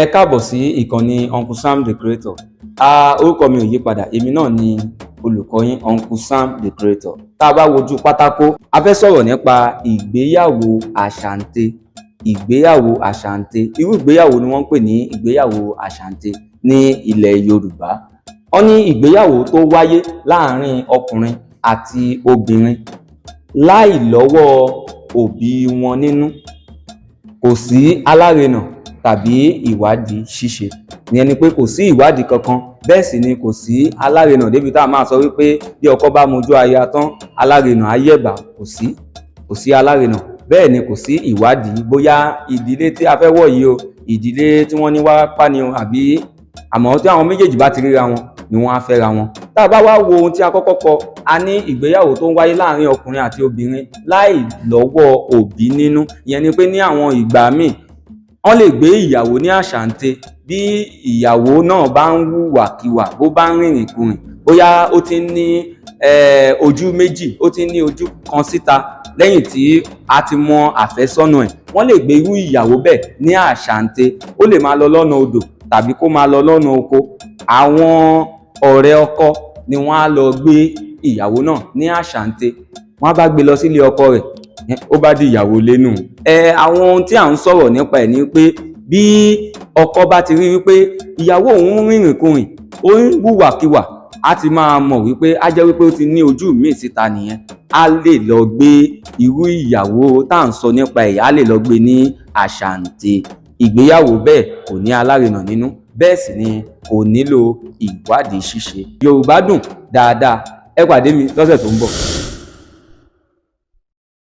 Ẹ káàbọ̀ sí ìkànnì Uncle Sam the Creator. Orúkọ mi ò yí padà, èmi náà ni olùkọ́ yín Uncle Sam the Creator. Tá a bá wojú pátákó, a fẹ́ sọ̀rọ̀ nípa ìgbéyàwó àṣàǹtẹ̀. Ìgbéyàwó àṣàǹtẹ̀, irú ìgbéyàwó ni wọ́n ń pè ní ìgbéyàwó àṣàǹtẹ̀ ní ilẹ̀ Yorùbá. Wọ́n ní ìgbéyàwó tó wáyé láàárín ọkùnrin àti obìnrin láì lọ́wọ́ òbí wọn nínú, kò sí alárinà tàbí ìwádìí ṣíṣe. Ìyẹn ni pé kò sí ìwádìí kankan, bẹ́ẹ̀ sì ni kò sí alárinà débi tá a máa sọ wípé bí ọkọ bá mojú aya tán alárinà á yẹ̀bà. Kò sí alárinà, bẹ́ẹ̀ ni kò sí ìwádìí bóyá ìdílé tí a fẹ́ wọ̀ yìí o, ìdílé tí wọ́n ní wárápá ni o, àbí àmọ́ tí àwọn méjèèjì bá ti ríra wọn ni wọ́n á fẹ́ra wọn. Tá a bá wá wo ohun tí a kọ́kọ́ kọ, a ní ìgbéyàwó tó ń wáyé láàárín ọkùnrin àti obìnrin láì lọ́wọ́ òbí nínú. Ìyẹn ni pé ní àwọn ìgbà míì wọ́n lè gbé ìyàwó ní àṣàǹtẹ̀ bí ìyàwó náà bá ń hùwàkiwà, bó bá ń rìnrìnkurìn, bóyá ó ti ní ojú méjì, ó ti ní ojú kan síta lẹ́yìn tí a ti mọ àfẹ́sọ́nà ẹ̀. Wọ́n lè gbé irú ìyàwó bẹ́ẹ̀ ní àṣàǹtẹ̀. Ó lè máa lọ lọ́nà odò tàbí kó máa lọ lọ́nà oko. Àwọn ọ̀rẹ́ ọkọ ni wọ́n á lọ gbé ìyàwó náà ní àṣàǹtẹ̀. Wọ́n á bá gbé lọ sílé ọkọ rẹ̀, ó bá di ìyàwó lẹ́nu. Àwọn ohun tí à ń sọ̀rọ̀ nípa ẹ̀ ni pé bí ọkọ bá ti rí wípé ìyàwó òun ń rìnrìnkurìn, ó ń hùwàkiwà, á ti máa mọ̀ wípé á jẹ́ wípé ó ti ní ojú míì síta nìyẹn. Á lè lọ gbé irú ìyàwó tá à ń sọ nípa ẹ̀, á lè lọ gbé ní àṣàǹtẹ̀. Ìgbéyàwó bẹ́ẹ̀ kò ní alárinà nínú, bẹ́ẹ̀ sì ni kò nílò ìwádìí ṣíṣe. Yorùbá dùn dáadáa. Ẹ pàdé mi lọ́sẹ̀ tó ń bọ̀.